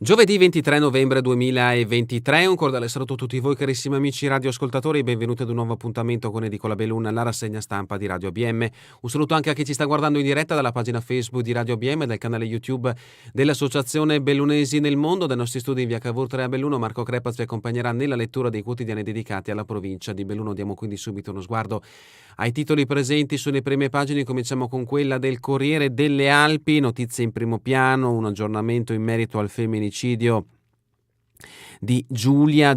Giovedì 23 novembre 2023, un cordiale saluto a tutti voi carissimi amici radioascoltatori e benvenuti ad un nuovo appuntamento con Edicola Belluna, la rassegna stampa di Radio ABM. Un saluto anche a chi ci sta guardando in diretta dalla pagina Facebook di Radio ABM e dal canale YouTube dell'Associazione Bellunesi nel Mondo. Dai nostri studi in via Cavour 3 a Belluno, Marco Crepaz vi accompagnerà nella lettura dei quotidiani dedicati alla provincia di Belluno. Diamo quindi subito uno sguardo ai titoli presenti sulle prime pagine. Cominciamo con quella del Corriere delle Alpi, notizie in primo piano, un aggiornamento in merito al femminicidio di Giulia,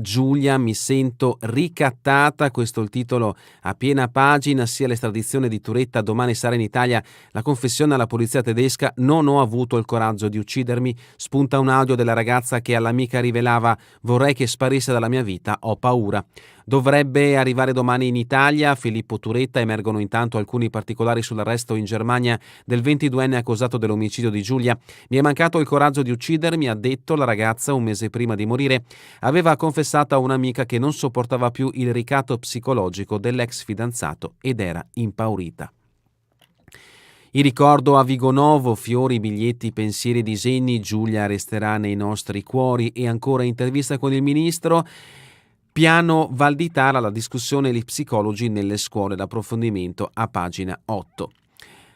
mi sento ricattata, questo è il titolo a piena pagina. Sia l'estradizione di Turetta, domani sarà in Italia, la confessione alla polizia tedesca, non ho avuto il coraggio di uccidermi, spunta un audio della ragazza che all'amica rivelava vorrei che sparisse dalla mia vita, ho paura. Dovrebbe arrivare domani in Italia Filippo Turetta. Emergono intanto alcuni particolari sull'arresto in Germania del 22enne accusato dell'omicidio di Giulia. Mi è mancato il coraggio di uccidermi, ha detto la ragazza un mese prima di morire. Aveva confessato a un'amica che non sopportava più il ricatto psicologico dell'ex fidanzato ed era impaurita. Il ricordo a Vigonovo, fiori, biglietti, pensieri, disegni, Giulia resterà nei nostri cuori. E ancora intervista con il ministro. Piano Valditara, la discussione e gli psicologi nelle scuole, l'approfondimento a pagina 8.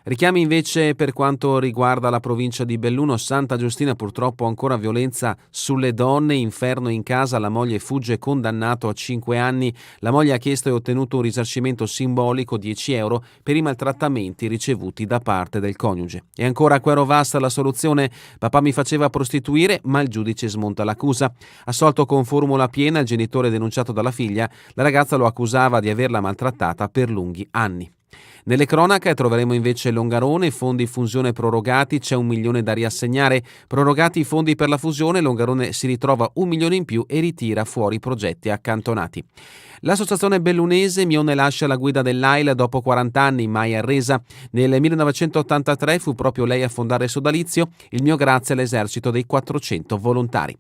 Richiami invece per quanto riguarda la provincia di Belluno. Santa Giustina, purtroppo ancora violenza sulle donne, inferno in casa, la moglie fugge, condannato a 5 anni, la moglie ha chiesto e ottenuto un risarcimento simbolico 10 euro per i maltrattamenti ricevuti da parte del coniuge. E ancora a Quero Vasta la soluzione, papà mi faceva prostituire ma il giudice smonta l'accusa, assolto con formula piena il genitore denunciato dalla figlia, la ragazza lo accusava di averla maltrattata per lunghi anni. Nelle cronache troveremo invece Longarone, fondi fusione prorogati, c'è 1 milione da riassegnare, prorogati i fondi per la fusione, Longarone si ritrova 1 milione in più e ritira fuori i progetti accantonati. L'associazione bellunese Mione lascia la guida dell'AIL dopo 40 anni, mai arresa. Nel 1983 fu proprio lei a fondare il sodalizio, il mio grazie all'esercito dei 400 volontari.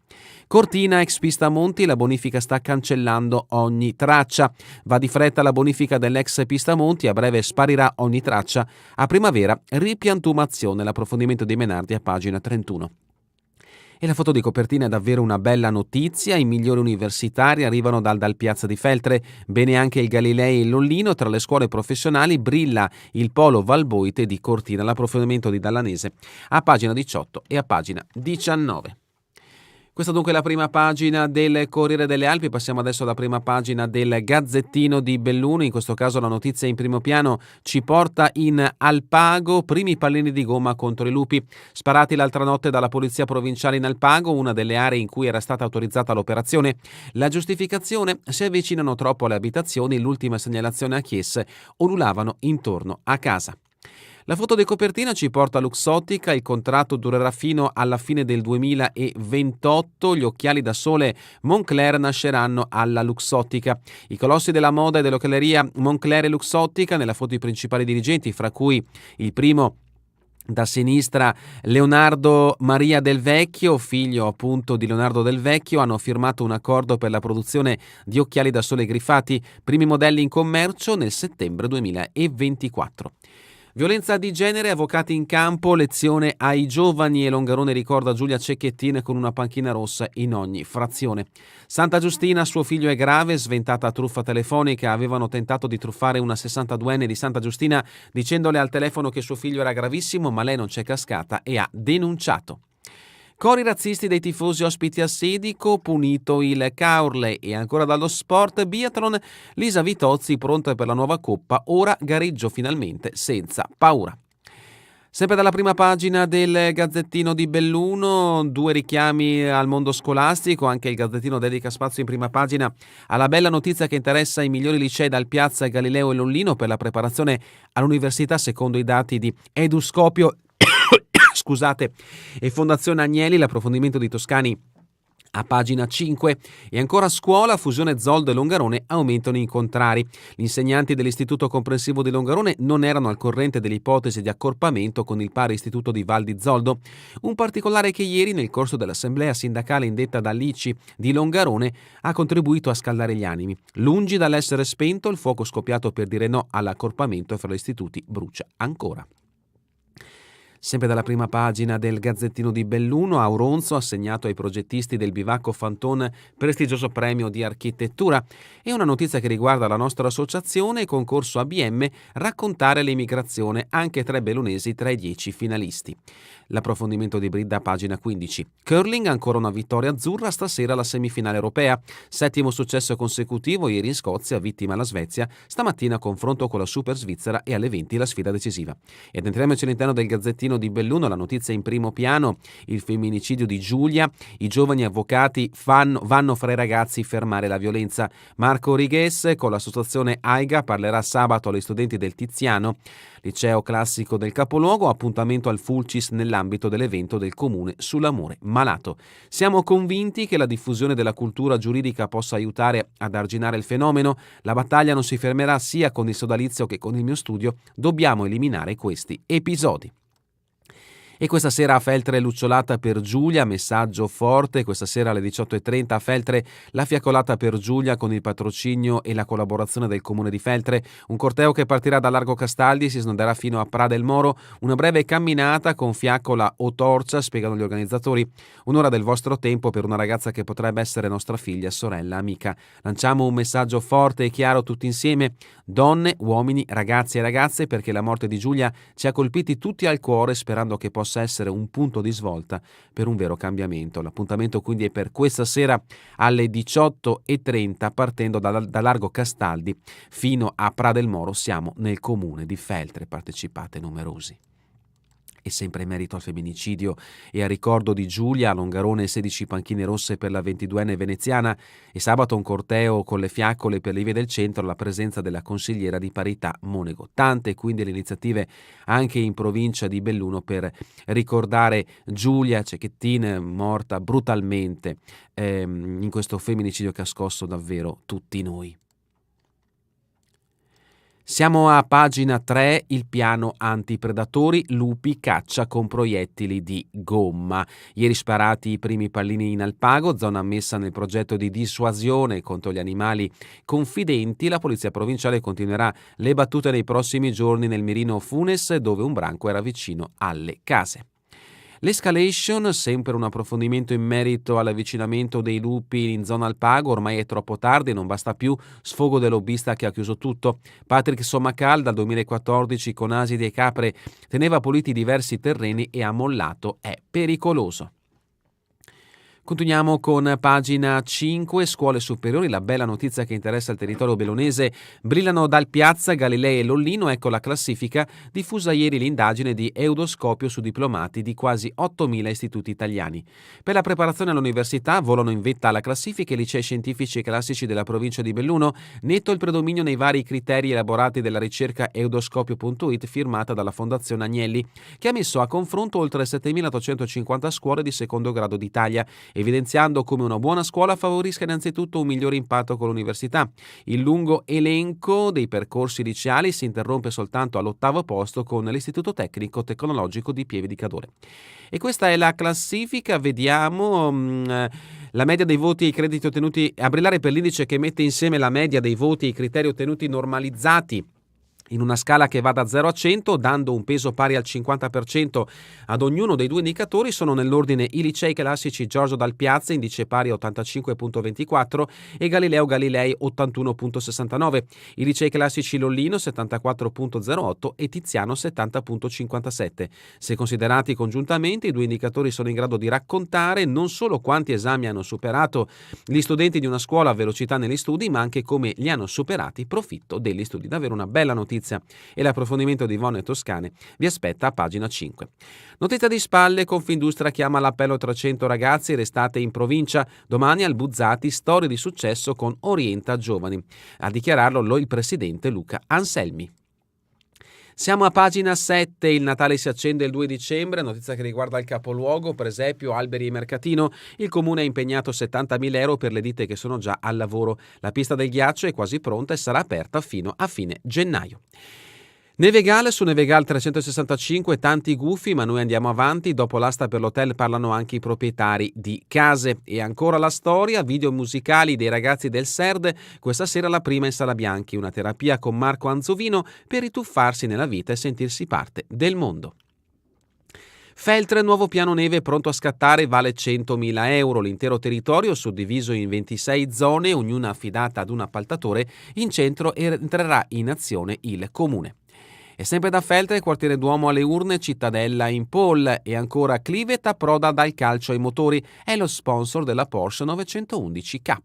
Cortina, ex pista Monti, la bonifica sta cancellando ogni traccia. Va di fretta la bonifica dell'ex pista Monti, a breve sparirà ogni traccia. A primavera, ripiantumazione, l'approfondimento di Menardi a pagina 31. E la foto di copertina è davvero una bella notizia. I migliori universitari arrivano dal Piazza di Feltre. Bene anche il Galilei e il Lollino. Tra le scuole professionali brilla il Polo Valboite di Cortina. L'approfondimento di Dallanese a pagina 18 e a pagina 19. Questa dunque è la prima pagina del Corriere delle Alpi. Passiamo adesso alla prima pagina del Gazzettino di Belluno. In questo caso la notizia in primo piano ci porta in Alpago. Primi pallini di gomma contro i lupi. Sparati l'altra notte dalla polizia provinciale in Alpago, una delle aree in cui era stata autorizzata l'operazione. La giustificazione: si avvicinano troppo alle abitazioni, l'ultima segnalazione a Chies, ululavano intorno a casa. La foto di copertina ci porta a Luxottica, il contratto durerà fino alla fine del 2028, gli occhiali da sole Moncler nasceranno alla Luxottica. I colossi della moda e dell'occhialeria Moncler e Luxottica, nella foto i principali dirigenti, fra cui il primo da sinistra Leonardo Maria Del Vecchio, figlio appunto di Leonardo Del Vecchio, hanno firmato un accordo per la produzione di occhiali da sole griffati, primi modelli in commercio nel settembre 2024. Violenza di genere, avvocati in campo, lezione ai giovani e Longarone ricorda Giulia Cecchettin con una panchina rossa in ogni frazione. Santa Giustina, suo figlio è grave, sventata truffa telefonica, avevano tentato di truffare una 62enne di Santa Giustina dicendole al telefono che suo figlio era gravissimo, ma lei non c'è cascata e ha denunciato. Cori razzisti dei tifosi ospiti a Sedico, punito il Caorle. E ancora dallo sport, biathlon, Lisa Vitozzi pronta per la nuova coppa, ora gareggio finalmente senza paura. Sempre dalla prima pagina del Gazzettino di Belluno, 2 richiami al mondo scolastico, anche il Gazzettino dedica spazio in prima pagina alla bella notizia che interessa i migliori licei dal Piazza Galileo e Lollino per la preparazione all'università secondo i dati di Eduscopio e Fondazione Agnelli, l'approfondimento di Toscani a pagina 5. E ancora scuola, fusione Zoldo e Longarone, aumentano i contrari. Gli insegnanti dell'Istituto Comprensivo di Longarone non erano al corrente dell'ipotesi di accorpamento con il pari istituto di Val di Zoldo. Un particolare che ieri, nel corso dell'assemblea sindacale indetta dall'ICI di Longarone, ha contribuito a scaldare gli animi. Lungi dall'essere spento, il fuoco scoppiato per dire no all'accorpamento fra gli istituti brucia ancora. Sempre dalla prima pagina del Gazzettino di Belluno, Auronzo assegnato ai progettisti del Bivacco Fanton prestigioso premio di architettura, e una notizia che riguarda la nostra associazione, concorso ABM Raccontare l'emigrazione, anche 3 bellunesi tra i 10 finalisti. L'approfondimento di Bridda, pagina 15. Curling, ancora una vittoria azzurra, stasera la semifinale europea. 7° successo consecutivo ieri in Scozia, vittima la Svezia, stamattina confronto con la Super Svizzera e alle 20 la sfida decisiva. Ed entriamoci all'interno del Gazzettino di Belluno, la notizia in primo piano, il femminicidio di Giulia, i giovani avvocati vanno fra i ragazzi fermare la violenza. Marco Righes con l'associazione AIGA parlerà sabato agli studenti del Tiziano, liceo classico del capoluogo, appuntamento al Fulcis nell'ambito dell'evento del comune sull'amore malato. Siamo convinti che la diffusione della cultura giuridica possa aiutare ad arginare il fenomeno. La battaglia non si fermerà sia con il sodalizio che con il mio studio. Dobbiamo eliminare questi episodi. E questa sera a Feltre lucciolata per Giulia, messaggio forte. Questa sera alle 18:30 a Feltre la fiaccolata per Giulia con il patrocinio e la collaborazione del comune di Feltre. Un corteo che partirà da Largo Castaldi e si snoderà fino a Pra del Moro. Una breve camminata con fiaccola o torcia, spiegano gli organizzatori. Un'ora del vostro tempo per una ragazza che potrebbe essere nostra figlia, sorella, amica. Lanciamo un messaggio forte e chiaro tutti insieme. Donne, uomini, ragazzi e ragazze, perché la morte di Giulia ci ha colpiti tutti al cuore, sperando che possa essere un punto di svolta per un vero cambiamento. L'appuntamento quindi è per questa sera alle 18:30 partendo da Largo Castaldi fino a Pra del Moro. Siamo nel comune di Feltre, partecipate numerosi. E sempre in merito al femminicidio e a ricordo di Giulia, a Longarone 16 panchine rosse per la 22enne veneziana, e sabato un corteo con le fiaccole per le vie del centro alla presenza della consigliera di parità Monego. Tante quindi le iniziative anche in provincia di Belluno per ricordare Giulia Cecchettin, morta brutalmente in questo femminicidio che ha scosso davvero tutti noi. Siamo a pagina 3, il piano antipredatori, lupi caccia con proiettili di gomma. Ieri sparati i primi pallini in Alpago, zona ammessa nel progetto di dissuasione contro gli animali confidenti. La polizia provinciale continuerà le battute nei prossimi giorni nel mirino Funes, dove un branco era vicino alle case. L'escalation, sempre un approfondimento in merito all'avvicinamento dei lupi in zona Alpago. Ormai è troppo tardi, non basta più, sfogo del lobbista che ha chiuso tutto. Patrick Somacal dal 2014 con asidi e capre teneva puliti diversi terreni e ha mollato, è pericoloso. Continuiamo con pagina 5, scuole superiori, la bella notizia che interessa il territorio bellunese. Brillano dal Piazza, Galilei e Lollino, ecco la classifica diffusa ieri l'indagine di Eudoscopio su diplomati di quasi 8.000 istituti italiani. Per la preparazione all'università volano in vetta alla classifica i licei scientifici e classici della provincia di Belluno, netto il predominio nei vari criteri elaborati della ricerca eudoscopio.it firmata dalla Fondazione Agnelli, che ha messo a confronto oltre 7.850 scuole di secondo grado d'Italia, evidenziando come una buona scuola favorisca innanzitutto un migliore impatto con l'università. Il lungo elenco dei percorsi liceali si interrompe soltanto all'8° posto con l'Istituto Tecnico Tecnologico di Pieve di Cadore. E questa è la classifica, vediamo la media dei voti e i crediti ottenuti a brillare per l'indice che mette insieme la media dei voti e i criteri ottenuti normalizzati in una scala che va da 0 a 100, dando un peso pari al 50% ad ognuno dei due indicatori. Sono nell'ordine i licei classici Giorgio Dal Piazza, indice pari a 85,24, e Galileo Galilei 81,69, i licei classici Lollino 74,08 e Tiziano 70,57. Se considerati congiuntamente, i due indicatori sono in grado di raccontare non solo quanti esami hanno superato gli studenti di una scuola a velocità negli studi, ma anche come li hanno superati profitto degli studi. Davvero una bella notizia, e l'approfondimento di Ivonne Toscane vi aspetta a pagina 5. Notizia di spalle, Confindustria chiama all'appello 300 ragazzi, restate in provincia. Domani al Buzzati, storie di successo con Orienta Giovani. A dichiararlo il presidente Luca Anselmi. Siamo a pagina 7, il Natale si accende il 2 dicembre, notizia che riguarda il capoluogo, per esempio alberi e mercatino. Il comune ha impegnato 70.000 euro per le ditte che sono già al lavoro. La pista del ghiaccio è quasi pronta e sarà aperta fino a fine gennaio. Nevegal, su Nevegal 365 tanti gufi, ma noi andiamo avanti. Dopo l'asta per l'hotel parlano anche i proprietari di case. E ancora la storia, video musicali dei ragazzi del SERD, questa sera la prima in Sala Bianchi, una terapia con Marco Anzovino per rituffarsi nella vita e sentirsi parte del mondo. Feltre, nuovo piano neve pronto a scattare, vale 100.000 euro. L'intero territorio, suddiviso in 26 zone, ognuna affidata ad un appaltatore. In centro entrerà in azione il comune. E sempre da Feltre, quartiere Duomo alle urne, Cittadella in pole. E ancora Clivet approda dal calcio ai motori. È lo sponsor della Porsche 911K.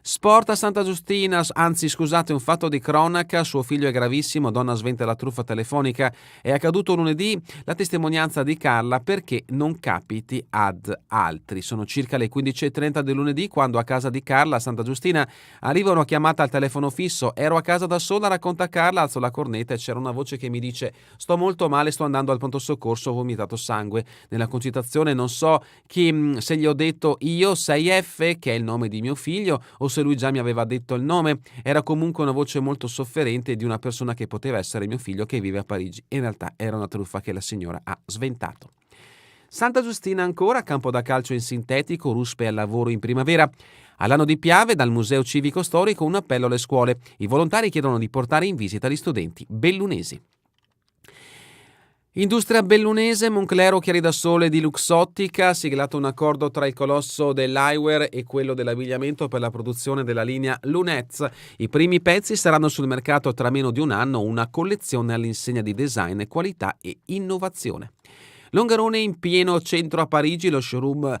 Sport a Santa Giustina, un fatto di cronaca, suo figlio è gravissimo, donna sventa la truffa telefonica, è accaduto lunedì, la testimonianza di Carla perché non capiti ad altri. Sono circa le 15:30 del lunedì quando a casa di Carla a Santa Giustina arriva una chiamata al telefono fisso, ero a casa da sola, racconta Carla, alzo la cornetta e c'era una voce che mi dice sto molto male, sto andando al pronto soccorso, ho vomitato sangue. Nella concitazione non so se gli ho detto io 6F, che è il nome di mio figlio, o se lui già mi aveva detto il nome. Era comunque una voce molto sofferente di una persona che poteva essere mio figlio che vive a Parigi. In realtà era una truffa che la signora ha sventato. Santa Giustina ancora, campo da calcio in sintetico, ruspe al lavoro in primavera. All'anno di Piave, dal Museo Civico Storico, un appello alle scuole. I volontari chiedono di portare in visita gli studenti bellunesi. Industria bellunese, Moncler Occhiali da Sole di Luxottica, siglato un accordo tra il colosso dell'eyewear e quello dell'abbigliamento per la produzione della linea Lunez. I primi pezzi saranno sul mercato tra meno di un anno, una collezione all'insegna di design, qualità e innovazione. Longarone in pieno centro a Parigi, lo showroom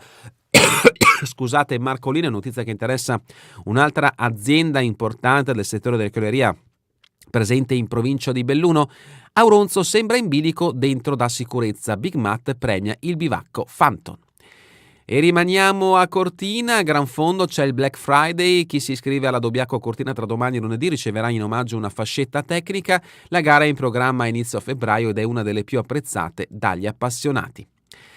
Marcolino, notizia che interessa un'altra azienda importante del settore della gioielleria presente in provincia di Belluno. Auronzo sembra in bilico dentro da sicurezza. Big Matt premia il bivacco Phantom. E rimaniamo a Cortina, a Gran Fondo c'è il Black Friday, chi si iscrive alla Dobbiaco Cortina tra domani e lunedì riceverà in omaggio una fascetta tecnica, la gara è in programma a inizio febbraio ed è una delle più apprezzate dagli appassionati.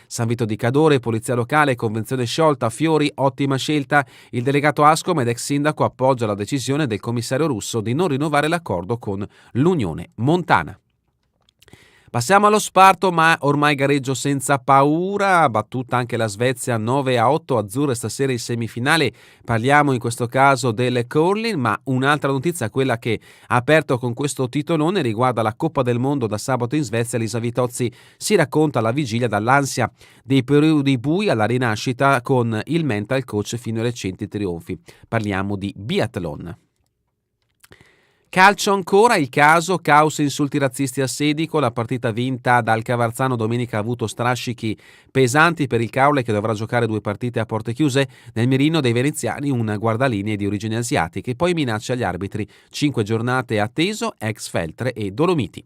San Vito di Cadore, polizia locale, convenzione sciolta, Fiori, ottima scelta. Il delegato Ascom ed ex sindaco appoggia la decisione del commissario Russo di non rinnovare l'accordo con l'Unione Montana. Passiamo allo Sparto, ma ormai gareggio senza paura, battuta anche la Svezia 9-8, azzurre stasera in semifinale, parliamo in questo caso del curling, ma un'altra notizia, quella che ha aperto con questo titolone, riguarda la Coppa del Mondo da sabato in Svezia. Lisa Vitozzi si racconta alla vigilia dall'ansia dei periodi bui alla rinascita con il mental coach fino ai recenti trionfi. Parliamo di biathlon. Calcio ancora, il caso, caos insulti razzisti a Sedico, la partita vinta dal Cavarzano domenica ha avuto strascichi pesanti per il Caule che dovrà giocare 2 partite a porte chiuse. Nel mirino dei veneziani un guardalinee di origini asiatiche, poi minaccia agli arbitri 5 giornate atteso, ex Feltre e Dolomiti.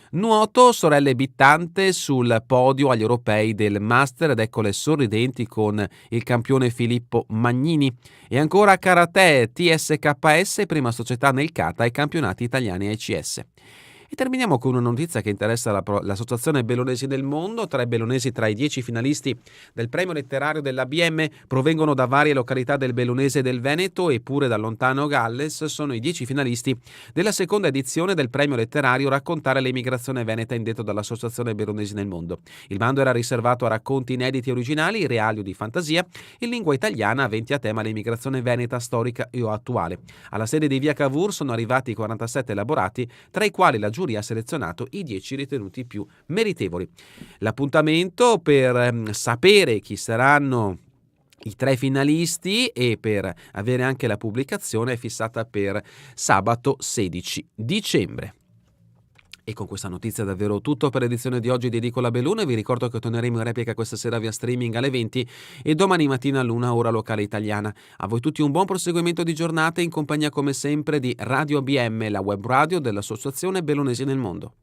Nuoto, sorelle Bittante sul podio agli europei del Master ed eccole sorridenti con il campione Filippo Magnini. E ancora karate, TSKS, prima società nel kata ai campionati italiani ACS. E terminiamo con una notizia che interessa l'Associazione Bellunesi del Mondo. 3 bellunesi tra i 10 finalisti del premio letterario dell'ABM provengono da varie località del Bellunese e del Veneto e pure dal lontano Galles. Sono i 10 finalisti della seconda edizione del premio letterario Raccontare l'emigrazione veneta indetto dall'Associazione Bellunesi nel Mondo. Il bando era riservato a racconti inediti e originali, reali o di fantasia, in lingua italiana aventi a tema l'emigrazione veneta storica e o attuale. Alla sede di Via Cavour sono arrivati 47 elaborati, tra i quali la giuria ha selezionato i 10 ritenuti più meritevoli. L'appuntamento per sapere chi saranno i 3 finalisti e per avere anche la pubblicazione è fissata per sabato 16 dicembre. E con questa notizia è davvero tutto per l'edizione di oggi di Edicola Belluno. Vi ricordo che torneremo in replica questa sera via streaming alle 20 e domani mattina all'1 ora locale italiana. A voi tutti un buon proseguimento di giornata in compagnia come sempre di Radio ABM, la web radio dell'Associazione Bellunesi nel Mondo.